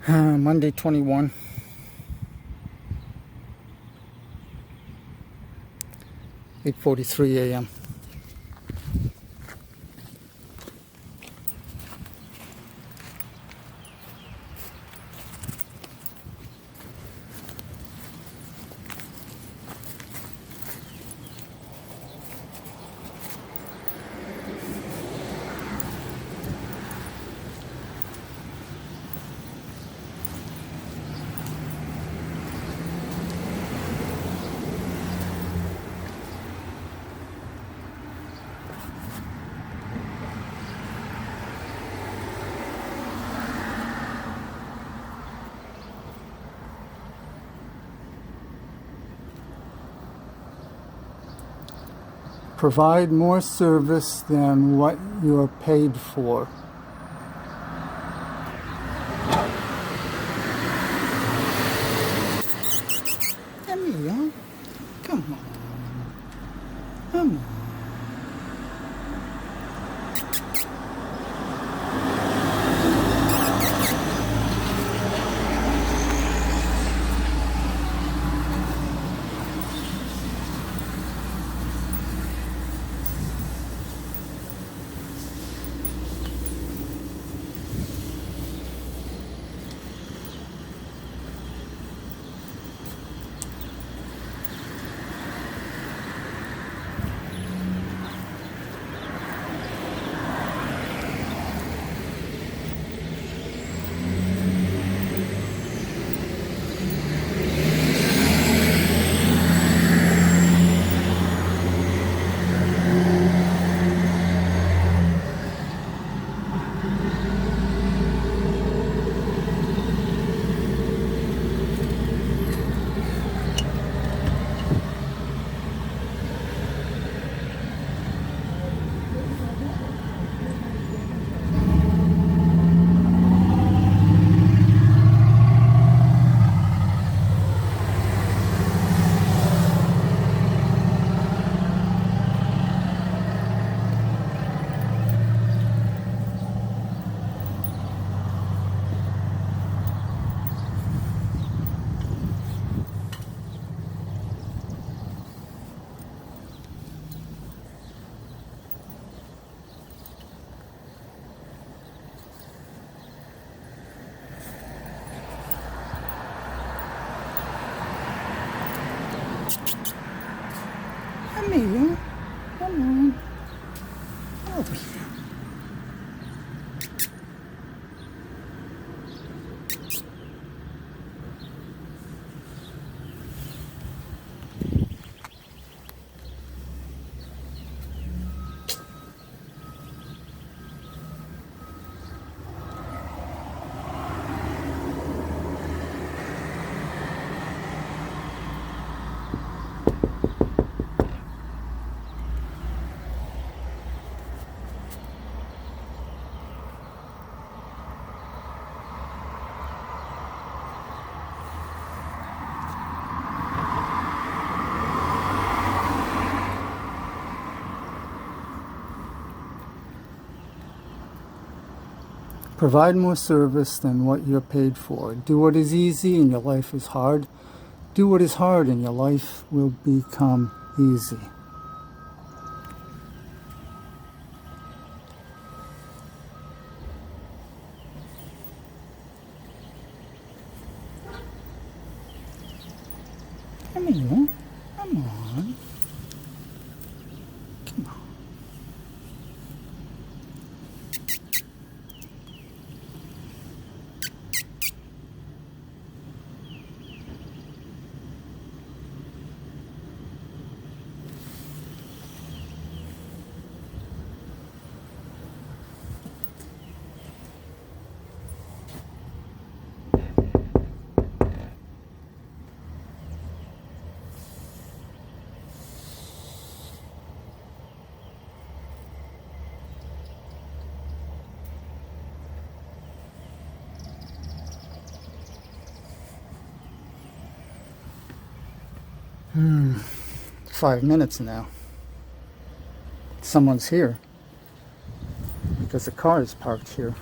Monday 21, 8:43 a.m. Provide more service than what you are paid for. Emilio, come on. Come on. Emilio, come on. Over here. Provide more service than what you're paid for. Do what is easy and your life is hard. Do what is hard and your life will become easy. Emilio, come on. Come on. Hmm. 5 minutes now. Someone's here because the car is parked here.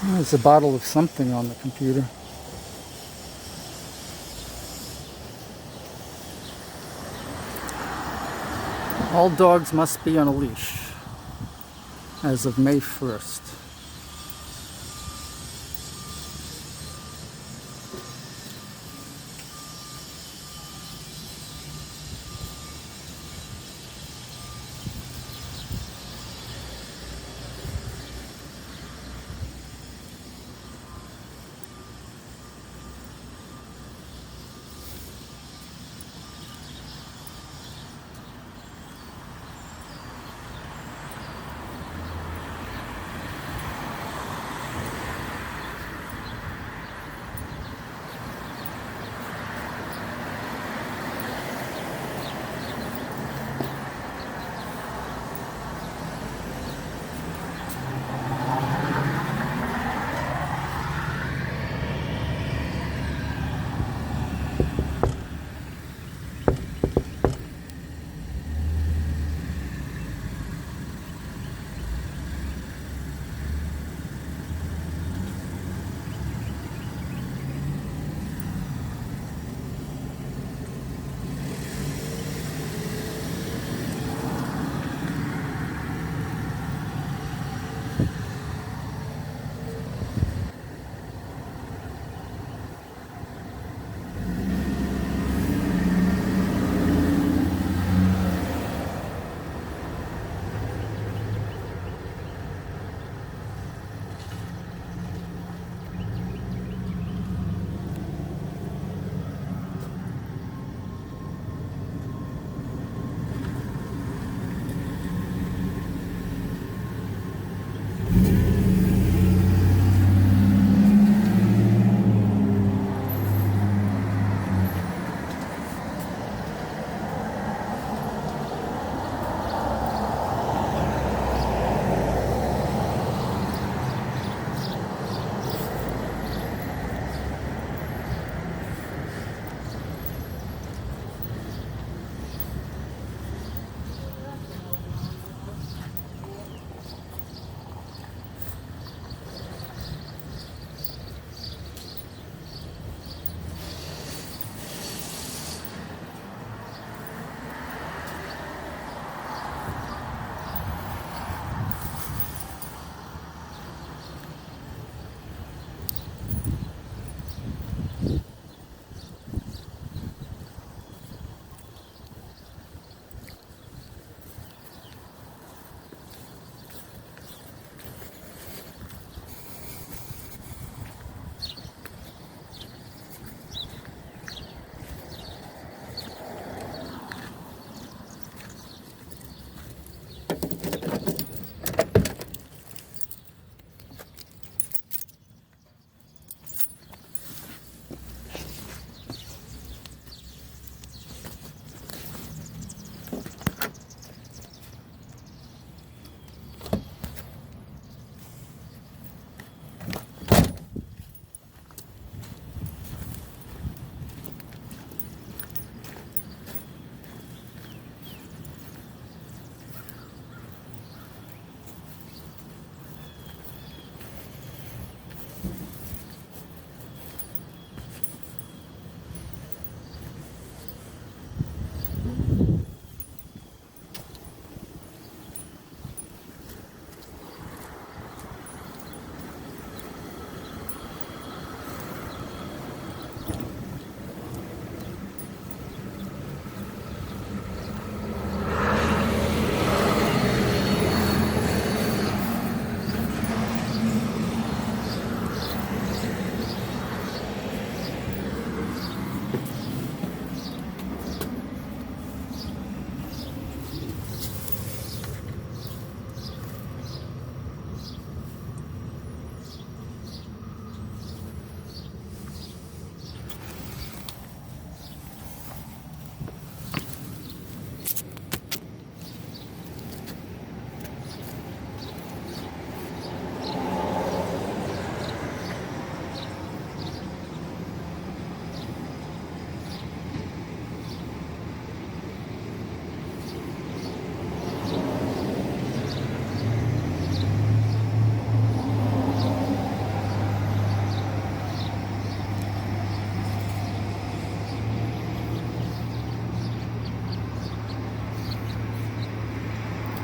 There's a bottle of something on the computer. All dogs must be on a leash as of May 1st.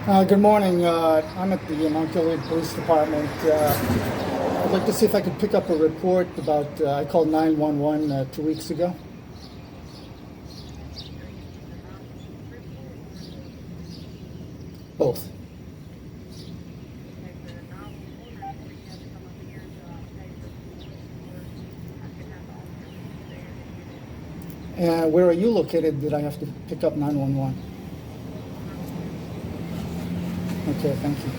Good morning. I'm at the Mount Gilead Police Department. I'd like to see if I could pick up a report about, I called 911 2 weeks ago. Both. Where are you located that I have to pick up 911? Okay, thank you.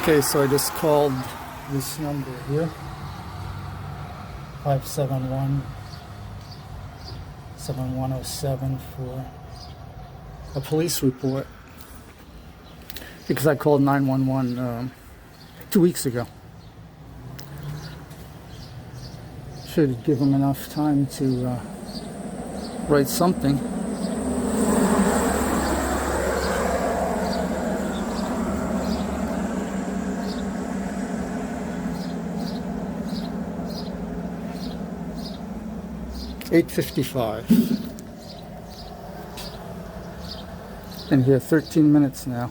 Okay, so I just called this number here, 571-7107 for a police report because I called 911 2 weeks ago. Should give them enough time to write something. $8:55. Been here 13 minutes now.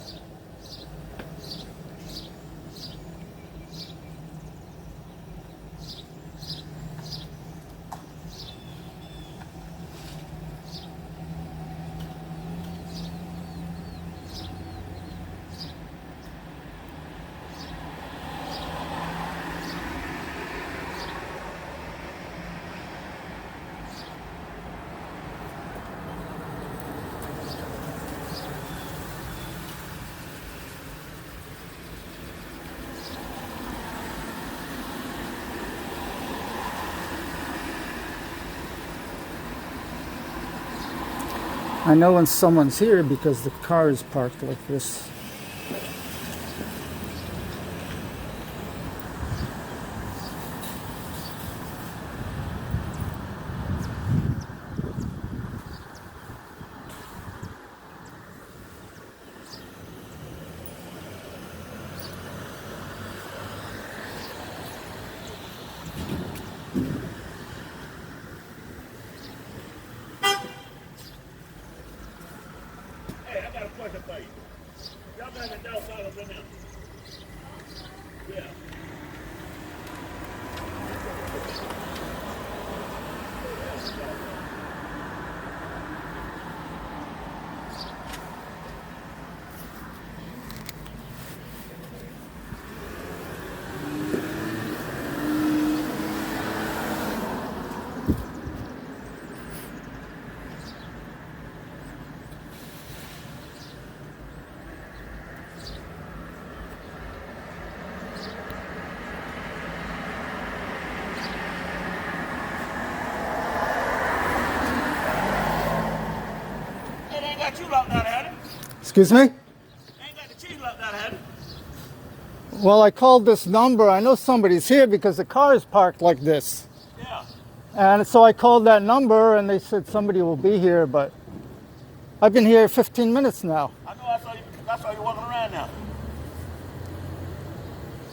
I know when someone's here because the car is parked like this. Question for you. Y'all got the dog dollars in there? Yeah. Got you locked out, had it? Excuse me? Ain't got the cheese locked out, had it? Well, I called this number. I know somebody's here because the car is parked like this. Yeah. And so I called that number and they said somebody will be here, but I've been here 15 minutes now. I know I saw you walking around now.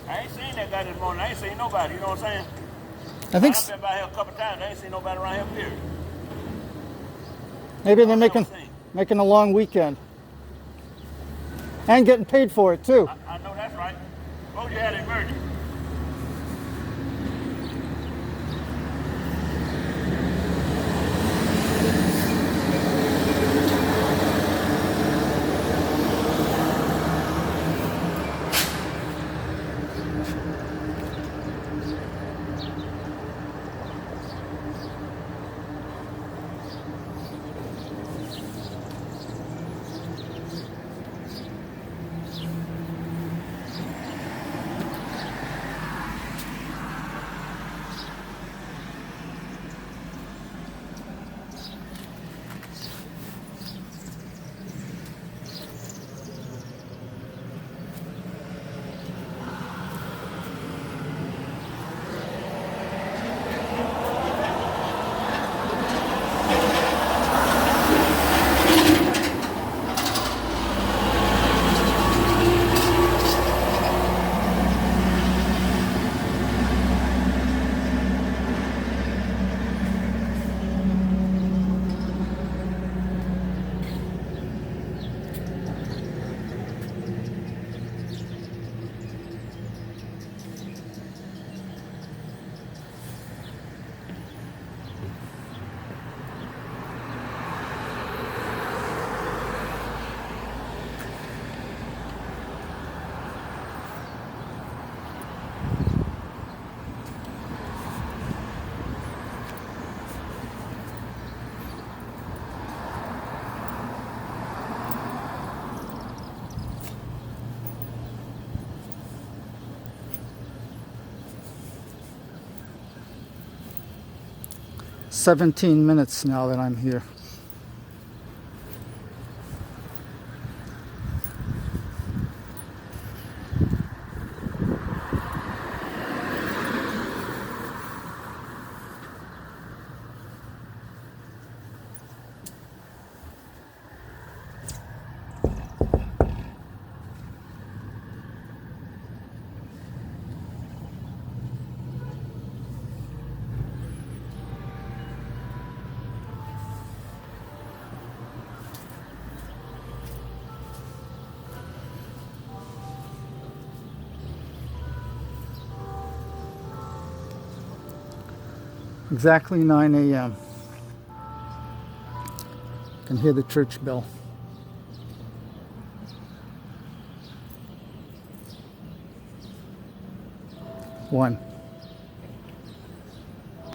I ain't seen that guy this morning. I ain't seen nobody, you know what I'm saying? I think I've been by here a couple times. I ain't seen nobody around here, period. maybe they're making a long weekend. And getting paid for it too. I know that's right. Told you had an emergency. 17 minutes now that I'm here. Exactly 9 a.m. Can hear the church bell. One,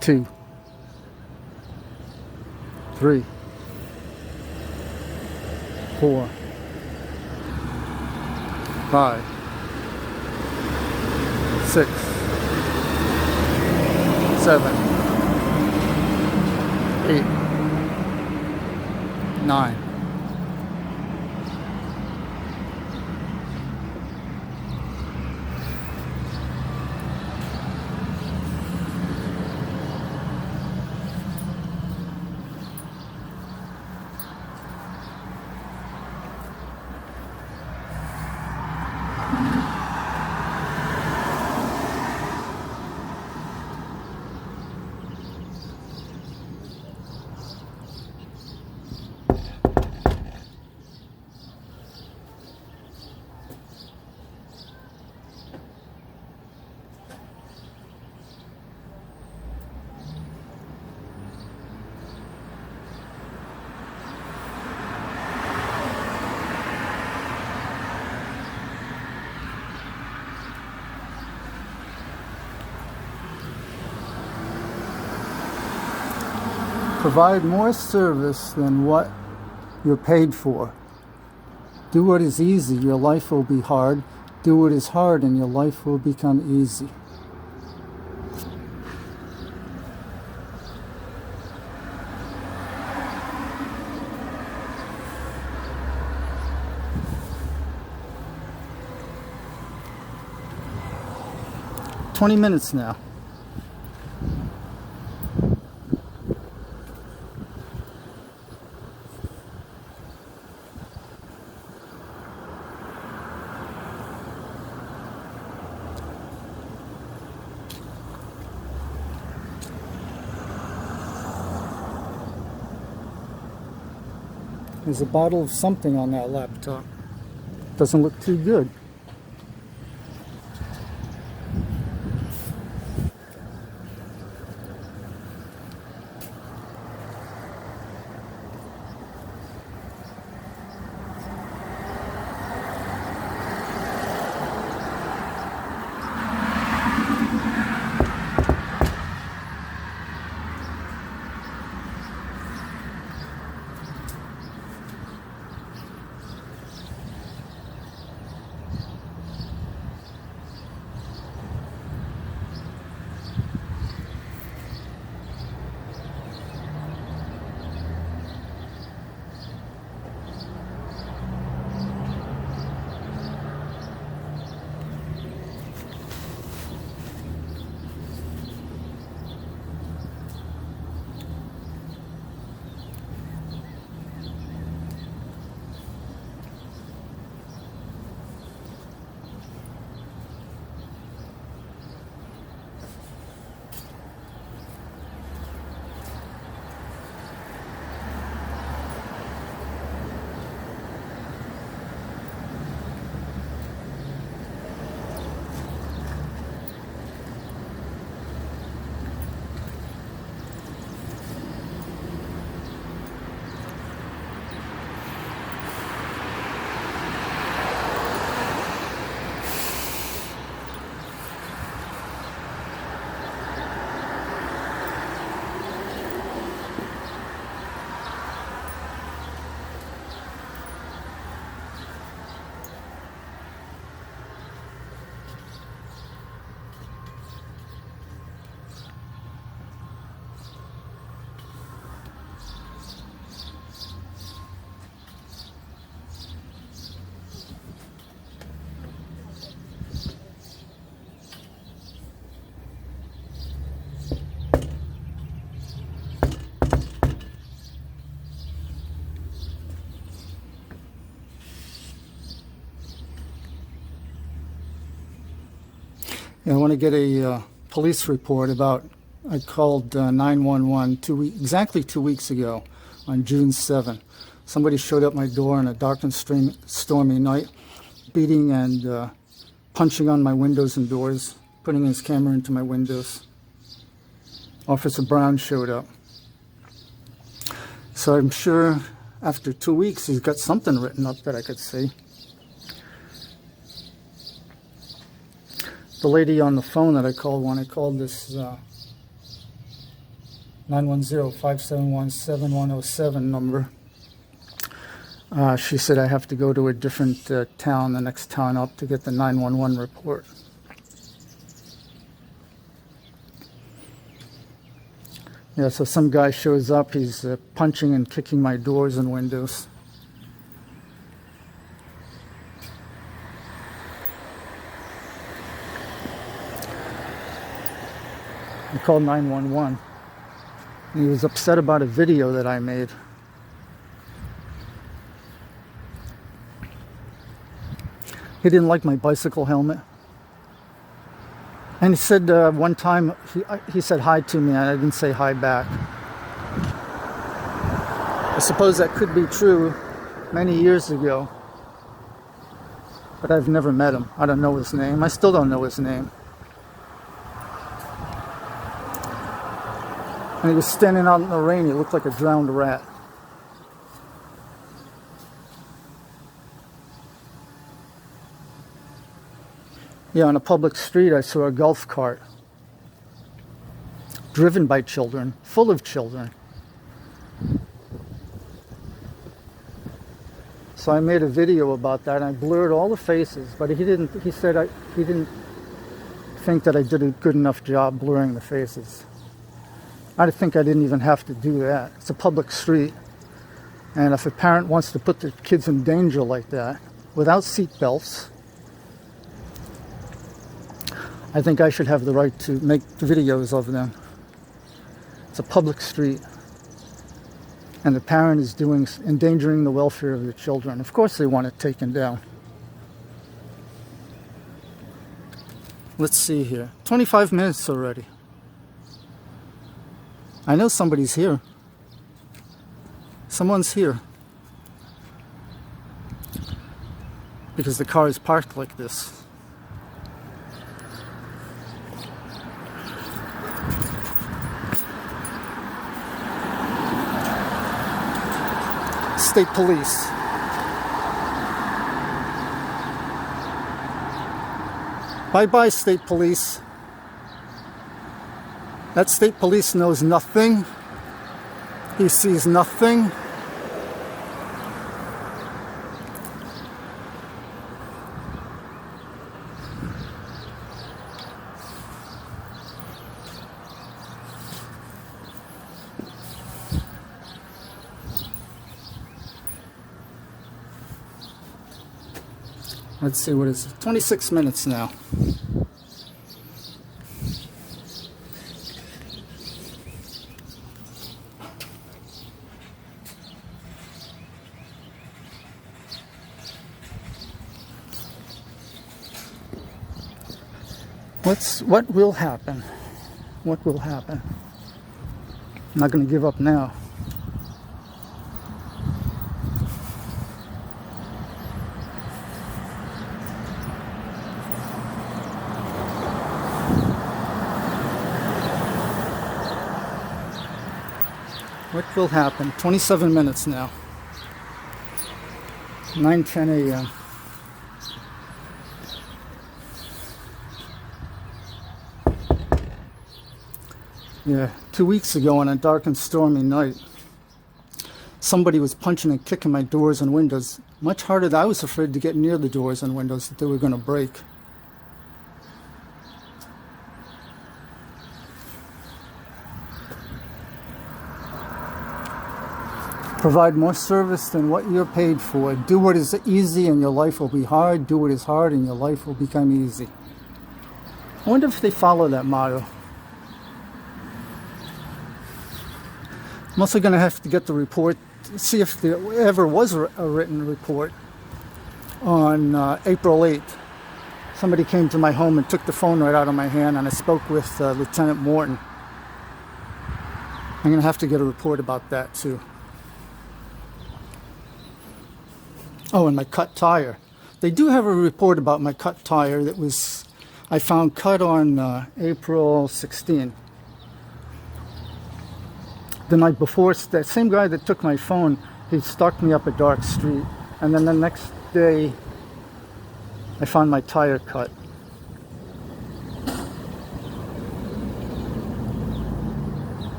two, three, 4, 5, 6, 7, 8, 9. Provide more service than what you're paid for. Do what is easy, your life will be hard. Do what is hard, and your life will become easy. $20 now. There's a bottle of something on that laptop. Doesn't look too good. Yeah, I want to get a police report about, I called 911 exactly 2 weeks ago on June 7. Somebody showed up my door on a dark and stormy night, beating and punching on my windows and doors, putting his camera into my windows. Officer Brown showed up. So I'm sure after 2 weeks he's got something written up that I could see. The lady on the phone that I called when I called this 910-571-7107 number, she said I have to go to a different town, the next town up, to get the 911 report. Yeah, so some guy shows up, he's punching and kicking my doors and windows. I called 911. And he was upset about a video that I made. He didn't like my bicycle helmet. And he said one time, he said hi to me and I didn't say hi back. I suppose that could be true many years ago. But I've never met him. I don't know his name. I still don't know his name. And he was standing out in the rain. He looked like a drowned rat. Yeah, on a public street, I saw a golf cart driven by children, full of children. So I made a video about that, and I blurred all the faces, but he said he didn't think that I did a good enough job blurring the faces. I think I didn't even have to do that. It's a public street, and if a parent wants to put their kids in danger like that, without seat belts, I think I should have the right to make videos of them. It's a public street, and the parent is endangering the welfare of their children. Of course they want it taken down. Let's see here. 25 minutes already. I know somebody's here. Someone's here. Because the car is parked like this. State Police. Bye-bye, State Police. That State Police knows nothing. He sees nothing. Let's see, what is it? 26 minutes now. What will happen? What will happen? I'm not going to give up now. What will happen? 27 minutes now. 9:10 a.m. Yeah, 2 weeks ago on a dark and stormy night, somebody was punching and kicking my doors and windows much harder than I was afraid to get near the doors and windows, that they were going to break. Provide more service than what you're paid for. Do what is easy and your life will be hard. Do what is hard and your life will become easy. I wonder if they follow that motto. I'm also going to have to get the report, see if there ever was a written report on April 8th. Somebody came to my home and took the phone right out of my hand, and I spoke with Lieutenant Morton. I'm going to have to get a report about that too. Oh, and my cut tire. They do have a report about my cut tire that I found cut on April 16. The night before, that same guy that took my phone, he stalked me up a dark street. And then the next day, I found my tire cut.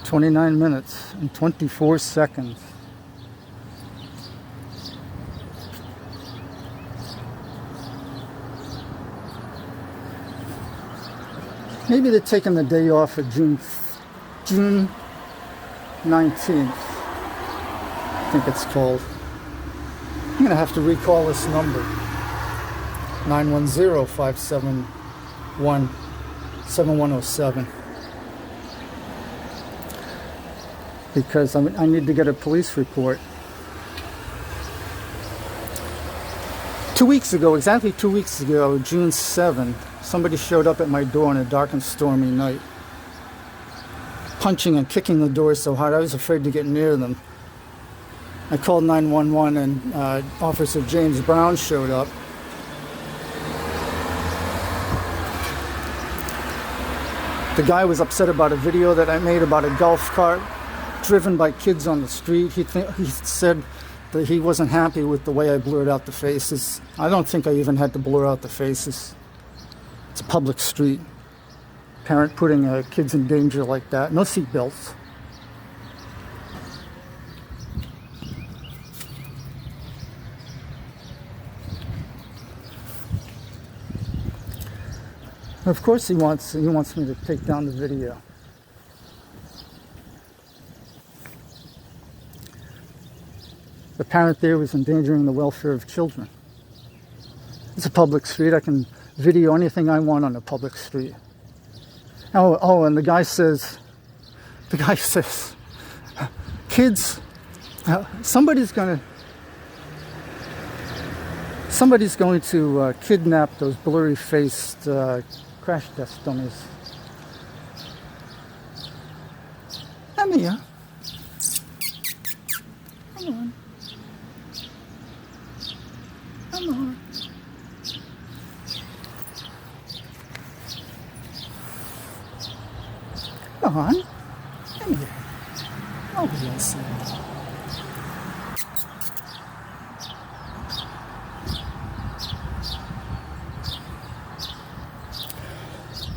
"29 minutes and 24 seconds. Maybe they're taking the day off of June 19th. I think it's called. I'm going to have to recall this number. 910-571-7107. Because I need to get a police report. 2 weeks ago, exactly 2 weeks ago, June 7th, somebody showed up at my door on a dark and stormy night, punching and kicking the door so hard I was afraid to get near them. I called 911 and Officer James Brown showed up. The guy was upset about a video that I made about a golf cart driven by kids on the street. He said that he wasn't happy with the way I blurred out the faces. I don't think I even had to blur out the faces. It's a public street. Parent putting kids in danger like that. No seat belts. Of course he wants me to take down the video. The parent there was endangering the welfare of children. It's a public street. I can video anything I want on a public street. Oh, and the guy says, kids, somebody's going to kidnap those blurry-faced crash test dummies. Come here. Come on. Come on. Come on. Come here. Oh, yes.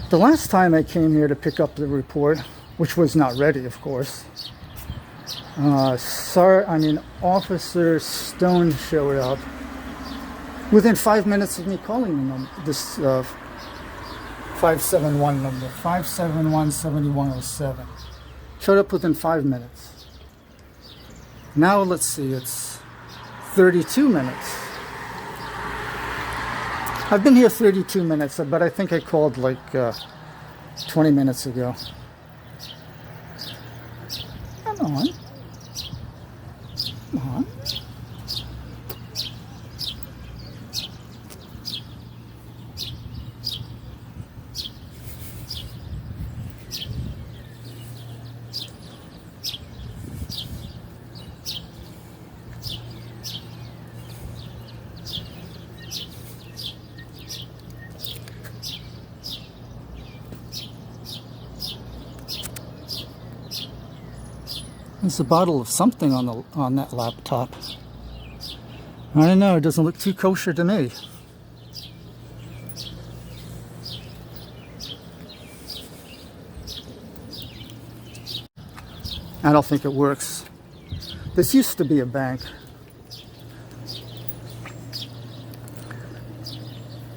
The last time I came here to pick up the report, which was not ready, of course, Officer Stone showed up within 5 minutes of me calling this 571 number, 571-7107. Showed up within 5 minutes. Now let's see, it's 32 minutes. I've been here 32 minutes, but I think I called like 20 minutes ago. Come on. Come on. There's a bottle of something on that laptop. I don't know, it doesn't look too kosher to me. I don't think it works. This used to be a bank.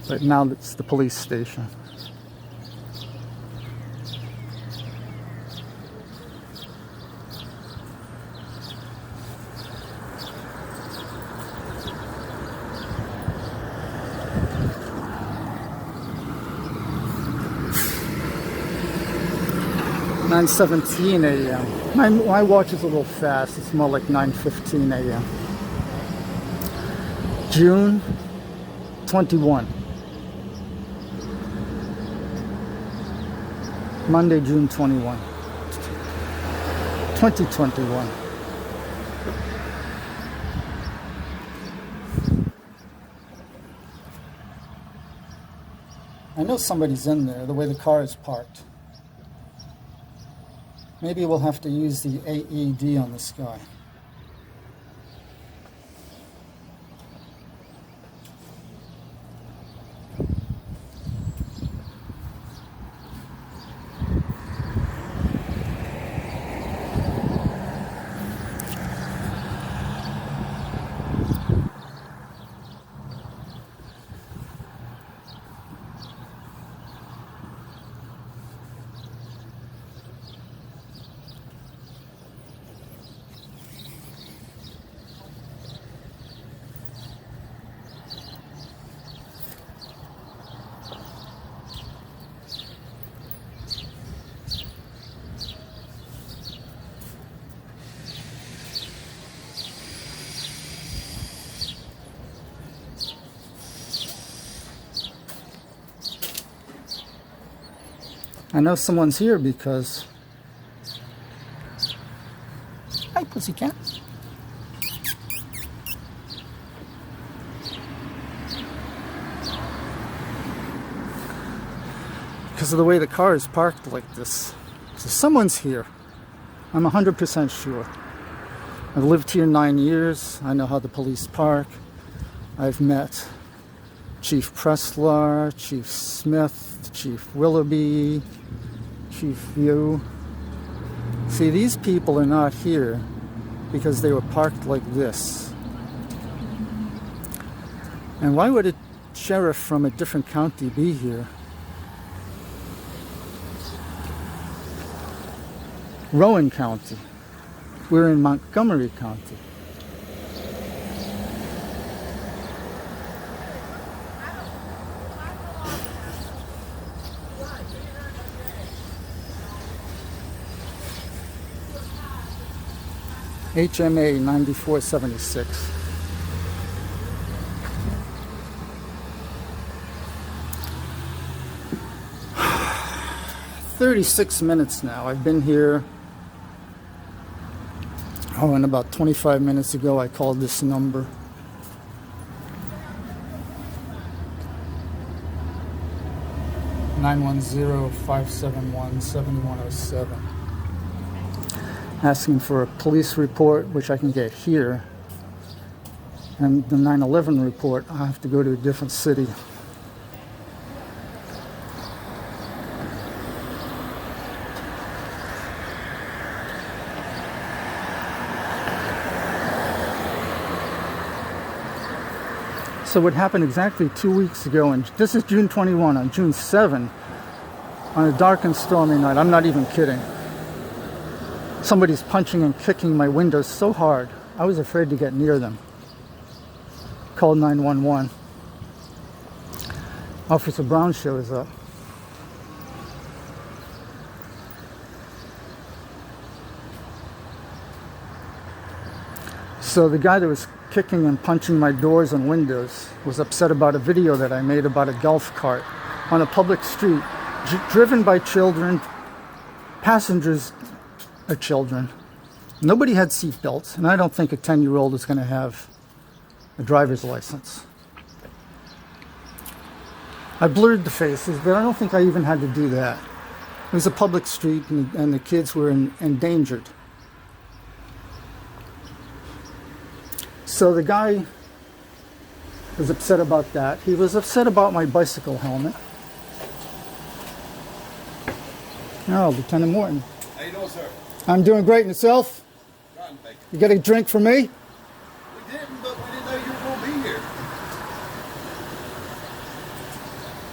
But now it's the police station. (9:17 a.m.) My watch is a little fast. It's more like 9:15 a.m. June 21. Monday, June 21, 2021. I know somebody's in there, the way the car is parked. Maybe we'll have to use the AED on this guy. I know someone's here because... Hi, pussycat. Because of the way the car is parked like this. So someone's here. I'm 100% sure. I've lived here 9 years. I know how the police park. I've met Chief Pressler, Chief Smith, Chief Willoughby, Chief View. See, these people are not here because they were parked like this. And why would a sheriff from a different county be here? Rowan County. We're in Montgomery County. HMA 9476. "36 minutes now. I've been here. Oh, and about 25 minutes ago I called this number. (910-571-7107). Asking for a police report, which I can get here. And the 9/11 report, I have to go to a different city. So what happened exactly 2 weeks ago, and this is June 21, on June 7, on a dark and stormy night, I'm not even kidding. Somebody's punching and kicking my windows so hard, I was afraid to get near them. Called 911. Officer Brown shows up. So the guy that was kicking and punching my doors and windows was upset about a video that I made about a golf cart on a public street, driven by children. Passengers are children. Nobody had seat belts, and I don't think a 10-year-old is going to have a driver's license. I blurred the faces, but I don't think I even had to do that. It was a public street, and the kids were endangered. So the guy was upset about that. He was upset about my bicycle helmet. Oh, Lieutenant Morton. How you doing, sir? I'm doing great. And yourself? Fine, thank You got a drink for me? you. We didn't, but we didn't know you were going to be here.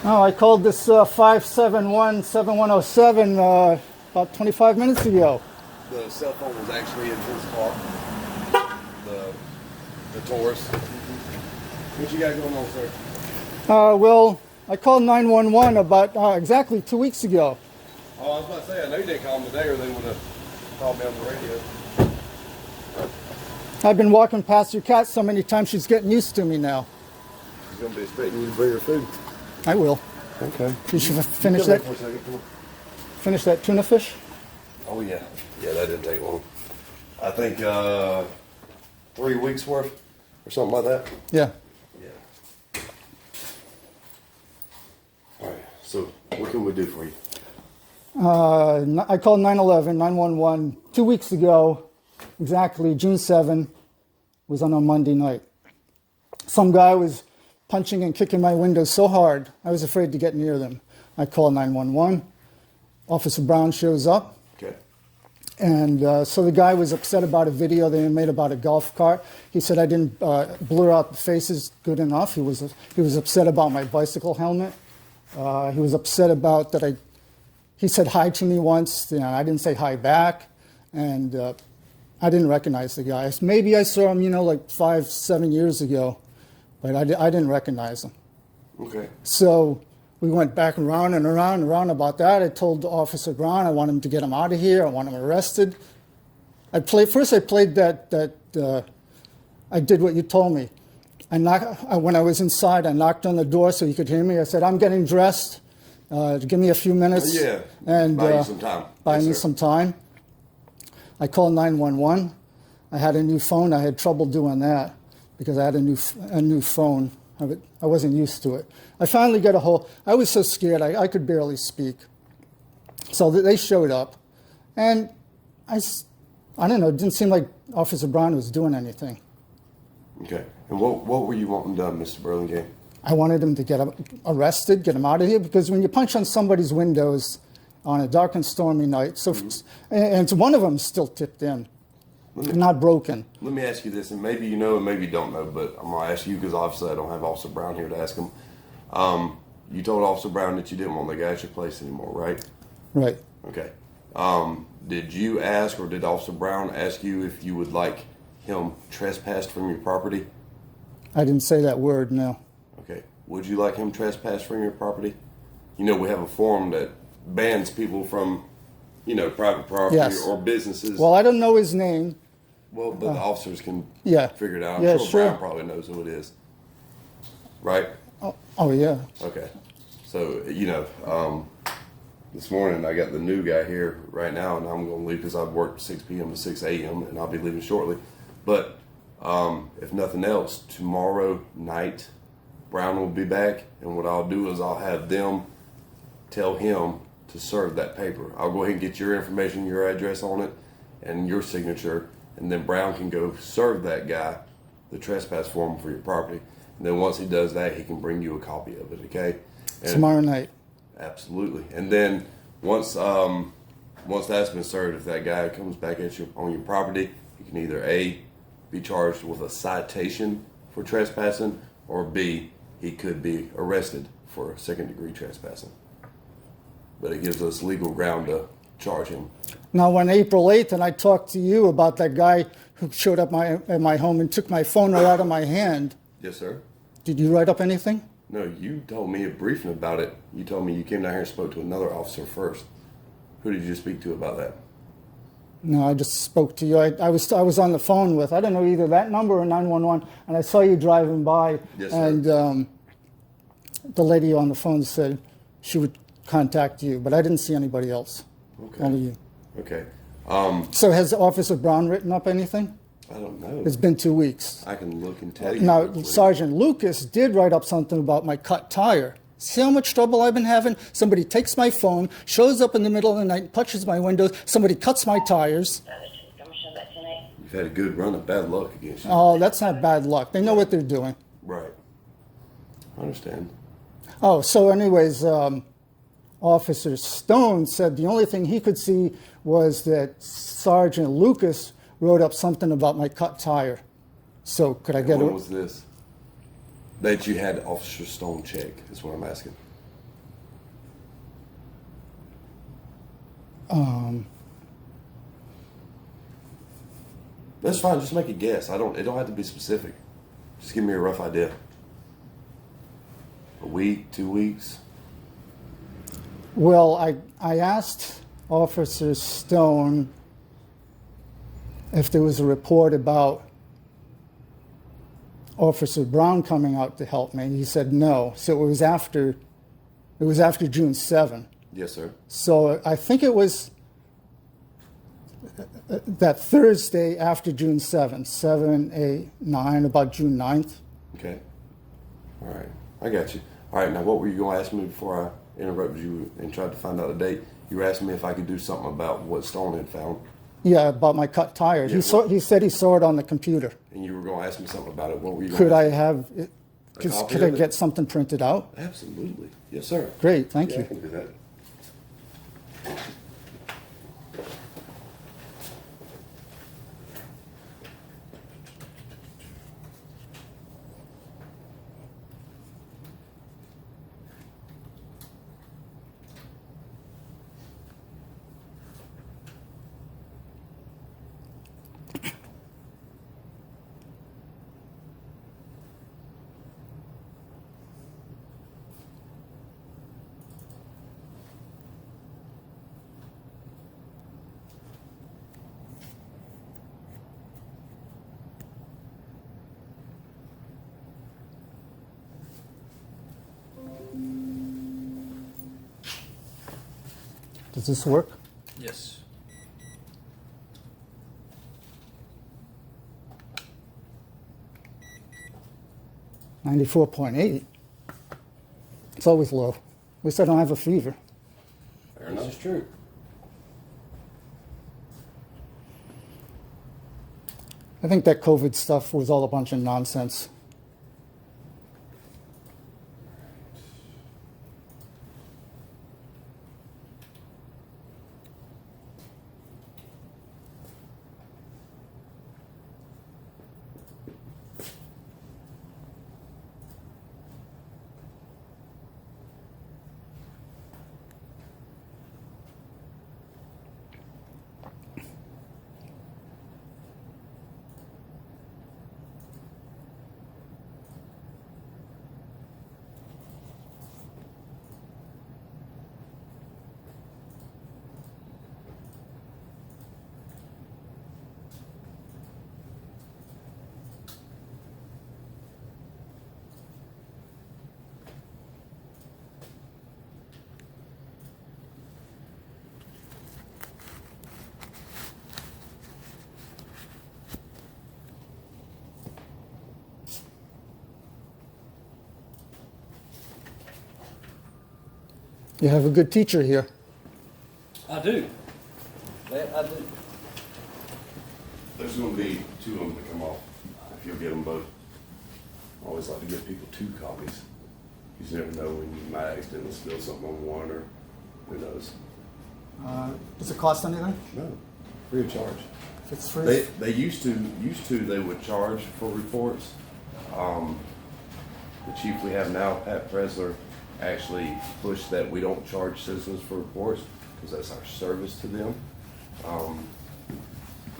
Oh, I called this 571-7107 about 25 minutes ago. The cell phone was actually in his car. The Taurus. What you got going on, sir? Well, I called 911 about exactly 2 weeks ago. Oh, I was about to say, I know you didn't call them today or they would have called me on the radio. I've been walking past your cat so many times she's getting used to me now. She's going to be expecting you to bring her food. I will. Okay. You should finish that. For a second. Come on. Finish that tuna fish. Oh, yeah. Yeah, that didn't take long. I think 3 weeks worth or something like that. Yeah. Yeah. All right. So what can we do for you? I called 911 2 weeks ago, exactly June 7, was on a Monday night. Some guy was punching and kicking my windows so hard, I was afraid to get near them. I called 911. Officer Brown shows up. Okay. And so the guy was upset about a video they made about a golf cart. He said I didn't blur out the faces good enough. He was upset about my bicycle helmet. He was upset about that he said hi to me once. You know, I didn't say hi back. And I didn't recognize the guy. Maybe I saw him, like 5-7 years ago, but I didn't recognize him. Okay. So we went back around and around and around about that. I told Officer Brown I want him to get him out of here. I want him arrested. I played that. I did what you told me. When I was inside, I knocked on the door so he could hear me. I said, "I'm getting dressed. Give me a few minutes." Yeah. And buy you some time. Buy Yes, me sir. some time. I called 911. I had a new phone. I had trouble doing that because I had a new phone. I wasn't used to it. I finally got a hold. I was so scared I could barely speak. So they showed up, and I don't know. It didn't seem like Officer Brown was doing anything. Okay. And what were you wanting done, Mr. Burlingame? I wanted him to get arrested, get him out of here, because when you punch on somebody's windows on a dark and stormy night, and one of them still tipped in, not broken. Let me ask you this, and maybe you know and maybe you don't know, but I'm going to ask you because obviously I don't have Officer Brown here to ask him. You told Officer Brown that you didn't want the guy at your place anymore, right? Right. Okay. Did you ask or did Officer Brown ask you if you would like him trespassed from your property? I didn't say that word, no. Okay. Would you like him trespassed from your property? You know, we have a form that bans people from, private property Yes. or businesses. Well, I don't know his name. Well, but the officers can Yeah. figure it out. I'm Yeah, sure sure. Brown probably knows who it is. Right? Oh yeah. Okay. So, this morning I got the new guy here right now, and I'm going to leave because I've worked 6 p.m. to 6 a.m., and I'll be leaving shortly. But if nothing else, tomorrow night, Brown will be back, and what I'll do is I'll have them tell him to serve that paper. I'll go ahead and get your information, your address on it, and your signature, and then Brown can go serve that guy the trespass form for your property. And then once he does that, he can bring you a copy of it, okay? And Tomorrow night. absolutely. And then once that's been served, if that guy comes back at you on your property, you can either A, be charged with a citation for trespassing, or B, he could be arrested for second-degree trespassing. But it gives us legal ground to charge him. Now, on April 8th, and I talked to you about that guy who showed up at my home and took my phone right out of my hand. Yes, sir. Did you write up anything? No, you told me a briefing about it. You told me you came down here and spoke to another officer first. Who did you speak to about that? No, I just spoke to you. I was on the phone with, I don't know, either that number or 911, and I saw you driving by. Yes, sir. And the lady on the phone said she would contact you, but I didn't see anybody else. Okay. Only you. Okay. So has Officer Brown written up anything? I don't know. It's been 2 weeks. I can look and tell you. Now, real quick. Sergeant Lucas did write up something about my cut tire. See how much trouble I've been having? Somebody takes my phone, shows up in the middle of the night, punches my windows, somebody cuts my tires. You've had a good run of bad luck against you. Oh, that's not bad luck. They know what they're doing. Right. I understand. Oh, so anyways, Officer Stone said the only thing he could see was that Sergeant Lucas wrote up something about my cut tire. So could I get When it? was this? That you had Officer Stone check is what I'm asking. That's fine. Just make a guess. It don't have to be specific. Just give me a rough idea. A week, 2 weeks. Well, I asked Officer Stone if there was a report about Officer Brown coming out to help me. He said no. So it was after June 7. Yes, sir. So I think it was that Thursday after June 7, 7, 8, 9, about June 9th. Okay. All right. I got you. All right. Now, what were you going to ask me before I interrupted you and tried to find out a date? You were asking me if I could do something about what Stone had found. Yeah, about my cut tires. Yeah, He said he saw it on the computer. And you were going to ask me something about it. What were you going Could to I ask me? have it? Could I get something printed out? Absolutely. Yes, sir. Great, thank Yeah, I you. can do that. Does this work? Yes. $94.8. It's always low. At least I don't have a fever. Fair This enough. is true. I think that COVID stuff was all a bunch of nonsense. You have a good teacher here. I do. I do. There's going to be 2 of them to come off if you'll get them both. I always like to give people 2 copies. You just never know when you might accidentally spill something on one, or who knows. Does it cost anything? No, free of charge. If it's free. They used to they would charge for reports. The chief we have now, Pat Presler, actually pushed that we don't charge citizens for reports because that's our service to them.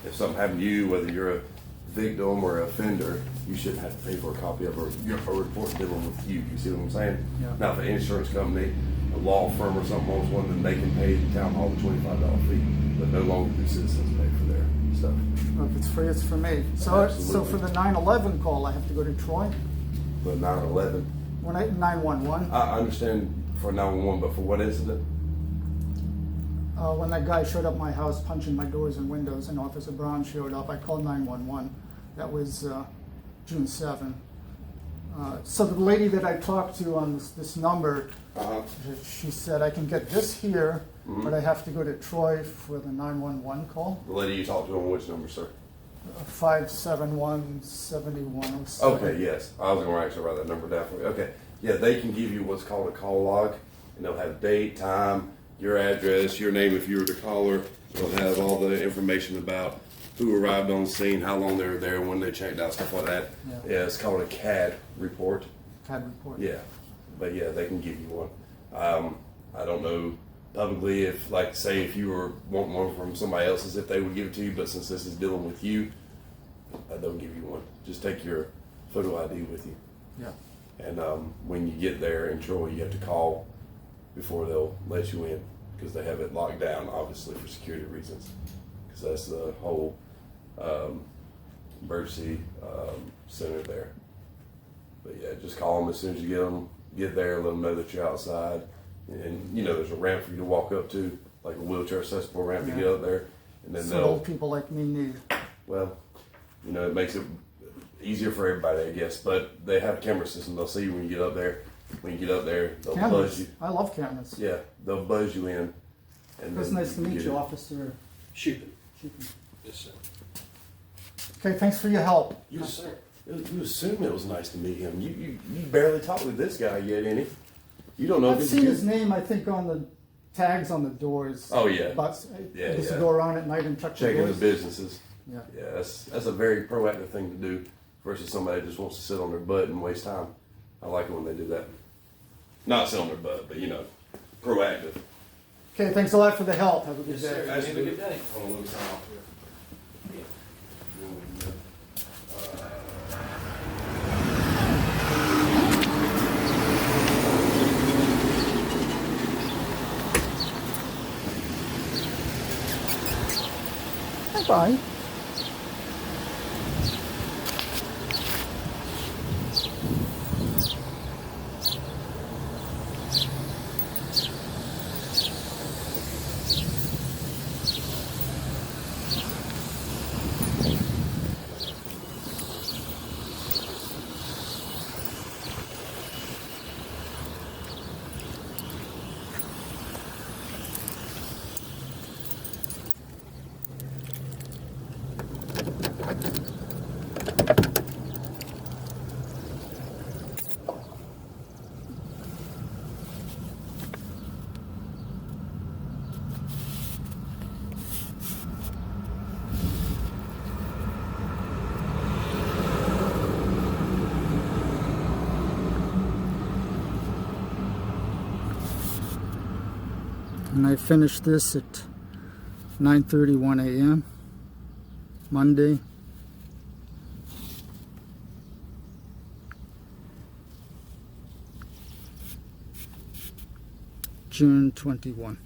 If something happened to you, whether you're a victim or an offender, you shouldn't have to pay for a copy of a report dealing with you. You see what I'm saying? Yeah. Now, if an insurance company, a law firm, or something owns one, then they can pay the town hall the $25 fee, but no longer do citizens pay for their stuff. Well, if it's free, it's for me. So Absolutely. for the 911 call, I have to go to Troy? But 9/11, When 911? I understand for 911, but for what incident? When that guy showed up at my house punching my doors and windows and Officer Brown showed up, I called 911. That was June 7. So the lady that I talked to on this number, she said I can get this here, but I have to go to Troy for the 911 call. The lady you talked to on which number, sir? 571-7107. Okay, yes. I was going to actually write that number down for you. Okay. Yeah, they can give you what's called a call log, and they'll have date, time, your address, your name if you were the caller. They'll have all the information about who arrived on scene, how long they were there, when they checked out, stuff like that. Yeah, it's called a CAD report. CAD report. Yeah, but yeah, they can give you one. I don't know publicly, if like say if you were wanting one from somebody else's, if they would give it to you, but since this is dealing with you, they'll give you one. Just take your photo ID with you. Yeah. And when you get there in Troy, you have to call before they'll let you in, because they have it locked down, obviously for security reasons, because that's the whole emergency center there. But yeah, just call them as soon as you get there, let them know that you're outside. And you know, there's a ramp for you to walk up to, like a wheelchair accessible ramp to get up there. And then So old people like me need. well, you know, it makes it easier for everybody, I guess. But they have a camera system. They'll see you when you get up there. When you get up there, they'll buzz Cameras. you. I love cameras. Yeah, they'll buzz you in. And It's then nice to meet get you, it. Officer. Shooting. Chicken. Yes, sir. Okay, thanks for your help. You assume it was nice to meet him. You barely talked with this guy yet, any? You don't know if I've he's seen good. his name, I think, on the tags on the doors. Oh, yeah. But Yeah, used to yeah. go around at night and check the Checking the doors. businesses. Yeah. Yeah, that's a very proactive thing to do versus somebody that just wants to sit on their butt and waste time. I like it when they do that. Not sit on their butt, but you know, proactive. Okay, thanks a lot for the help. Have a good Yes, day. sir. Have a good day. Hold on, let me sign off here. Bye. And I finished this at 9:31 a.m. Monday, June 21.